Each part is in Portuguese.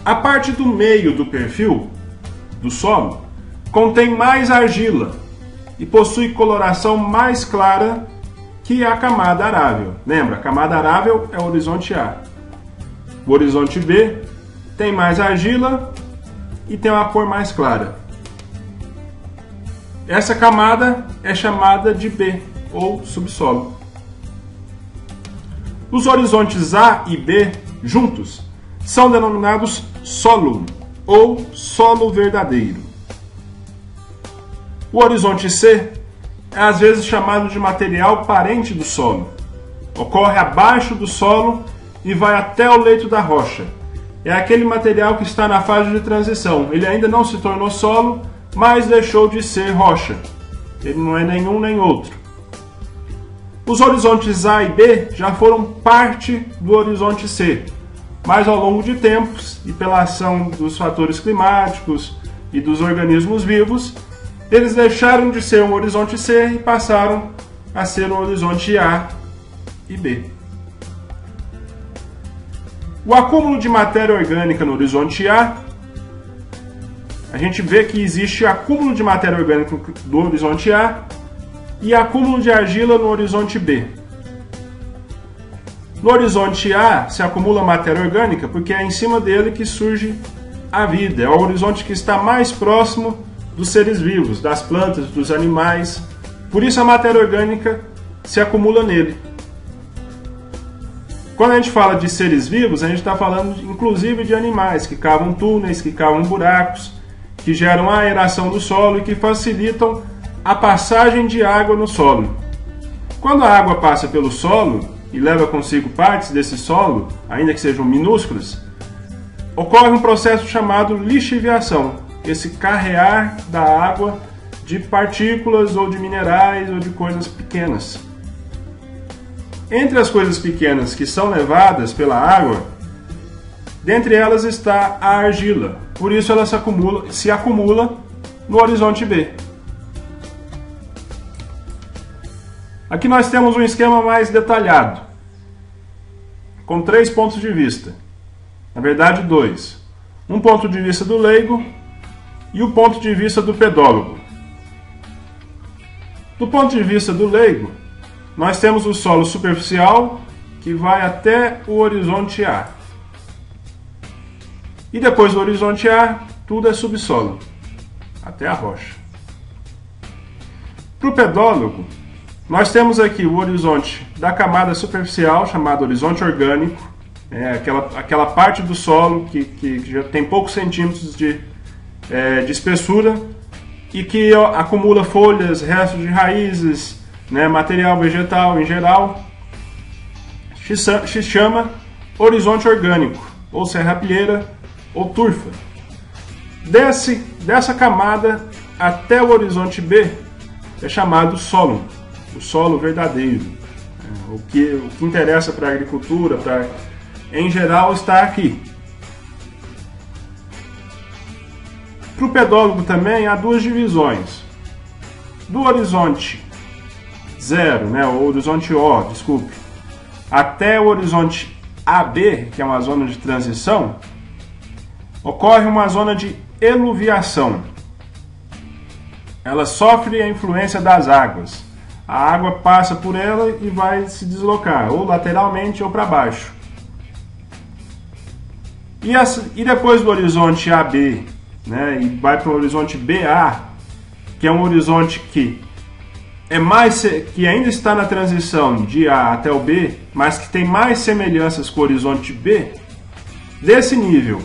A parte do meio do perfil do solo contém mais argila e possui coloração mais clara que a camada arável. Lembra, a camada arável é o horizonte A. O horizonte B tem mais argila e tem uma cor mais clara. Essa camada é chamada de B, ou subsolo. Os horizontes A e B juntos são denominados solo, ou solo verdadeiro. O horizonte C é às vezes chamado de material parente do solo. Ocorre abaixo do solo e vai até o leito da rocha. É aquele material que está na fase de transição. Ele ainda não se tornou solo, mas deixou de ser rocha. Ele não é nenhum nem outro. Os horizontes A e B já foram parte do horizonte C, mas ao longo de tempos e pela ação dos fatores climáticos e dos organismos vivos, eles deixaram de ser um horizonte C e passaram a ser um horizonte A e B. O acúmulo de matéria orgânica no horizonte A, a gente vê que existe acúmulo de matéria orgânica do horizonte A e acúmulo de argila no horizonte B. No horizonte A se acumula matéria orgânica porque é em cima dele que surge a vida. É o horizonte que está mais próximo dos seres vivos, das plantas, dos animais. Por isso a matéria orgânica se acumula nele. Quando a gente fala de seres vivos, a gente está falando inclusive de animais que cavam túneis, que cavam buracos, que geram a aeração do solo e que facilitam a passagem de água no solo. Quando a água passa pelo solo e leva consigo partes desse solo, ainda que sejam minúsculas, ocorre um processo chamado lixiviação, esse carrear da água de partículas ou de minerais ou de coisas pequenas. Entre as coisas pequenas que são levadas pela água, dentre elas está a argila, por isso ela se acumula no horizonte B. Aqui nós temos um esquema mais detalhado, com 3 pontos de vista. Na verdade, 2. Um ponto de vista do leigo e o ponto de vista do pedólogo. Do ponto de vista do leigo, nós temos o solo superficial, que vai até o horizonte A. E depois do horizonte A, tudo é subsolo, até a rocha. Para o pedólogo, nós temos aqui o horizonte da camada superficial, chamado horizonte orgânico, aquela parte do solo que já tem poucos centímetros de espessura e que acumula folhas, restos de raízes, material vegetal em geral, se chama horizonte orgânico, ou serrapilheira, ou turfa. Dessa camada até o horizonte B é chamado solo, o solo verdadeiro. O que interessa para a agricultura, em geral, está aqui. Para o pedólogo também há 2 divisões. Do horizonte 0, o horizonte O, desculpe, até o horizonte AB, que é uma zona de transição, ocorre uma zona de eluviação. Ela sofre a influência das águas. A água passa por ela e vai se deslocar, ou lateralmente ou para baixo. E depois do horizonte AB, e vai para o horizonte BA, que é um horizonte que ainda está na transição de A até o B, mas que tem mais semelhanças com o horizonte B. Desse nível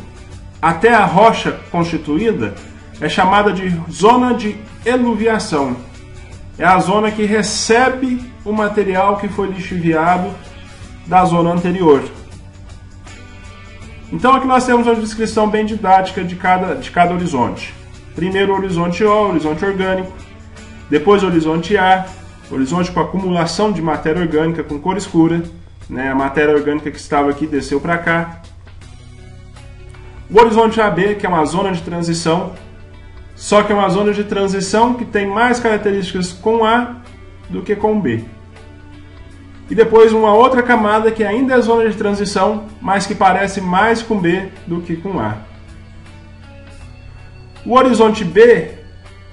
até a rocha constituída é chamada de zona de eluviação. É a zona que recebe o material que foi lixiviado da zona anterior. Então aqui nós temos uma descrição bem didática de cada horizonte. Primeiro o horizonte O, horizonte orgânico. Depois o horizonte A, horizonte com acumulação de matéria orgânica com cor escura. A matéria orgânica que estava aqui desceu para cá. O horizonte AB, que é uma zona de transição, só que é uma zona de transição que tem mais características com A do que com B. E depois uma outra camada que ainda é zona de transição, mas que parece mais com B do que com A. O horizonte B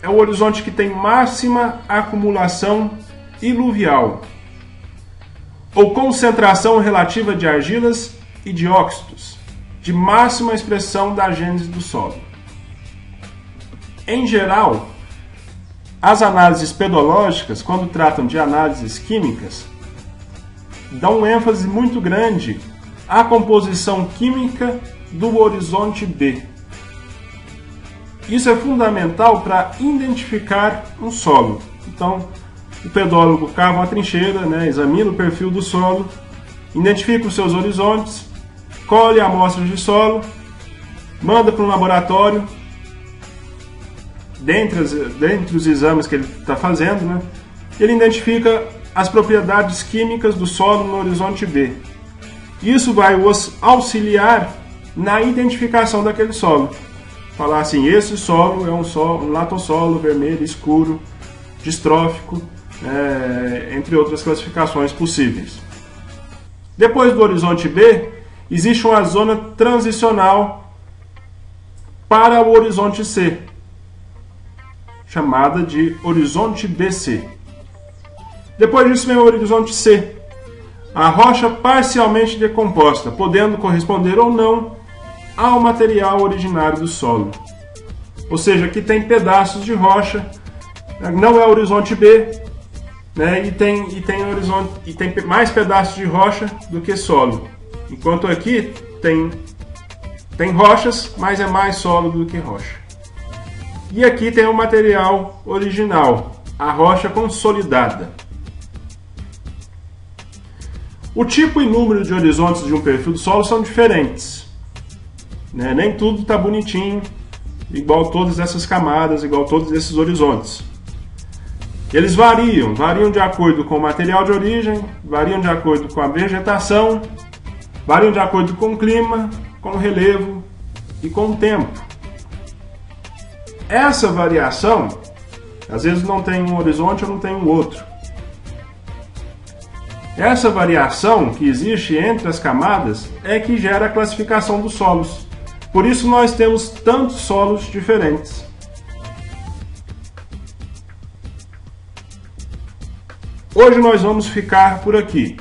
é o horizonte que tem máxima acumulação iluvial, ou concentração relativa de argilas e de óxidos, de máxima expressão da gênese do solo. Em geral, as análises pedológicas, quando tratam de análises químicas, dão um ênfase muito grande à composição química do horizonte B. Isso é fundamental para identificar um solo. Então, o pedólogo cava uma trincheira, examina o perfil do solo, identifica os seus horizontes, colhe amostras de solo, manda para um laboratório. Dentre os exames que ele está fazendo, ele identifica as propriedades químicas do solo no horizonte B. Isso vai os auxiliar na identificação daquele solo. Falar assim, esse solo é um latossolo vermelho escuro, distrófico, entre outras classificações possíveis. Depois do horizonte B, existe uma zona transicional para o horizonte C, chamada de horizonte BC. Depois disso vem o horizonte C, a rocha parcialmente decomposta, podendo corresponder ou não ao material originário do solo. Ou seja, aqui tem pedaços de rocha, não é horizonte B, e tem mais pedaços de rocha do que solo. Enquanto aqui tem rochas, mas é mais sólido do que rocha. E aqui tem o material original, a rocha consolidada. O tipo e número de horizontes de um perfil do solo são diferentes. Nem tudo está bonitinho, igual todas essas camadas, igual todos esses horizontes. Eles variam de acordo com o material de origem, variam de acordo com a vegetação, variam de acordo com o clima, com o relevo e com o tempo. Essa variação, às vezes não tem um horizonte ou não tem um outro. Essa variação que existe entre as camadas é que gera a classificação dos solos. Por isso nós temos tantos solos diferentes. Hoje nós vamos ficar por aqui.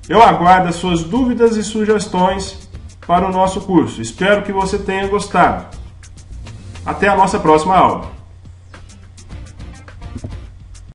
Eu aguardo as suas dúvidas e sugestões para o nosso curso. Espero que você tenha gostado. Até a nossa próxima aula.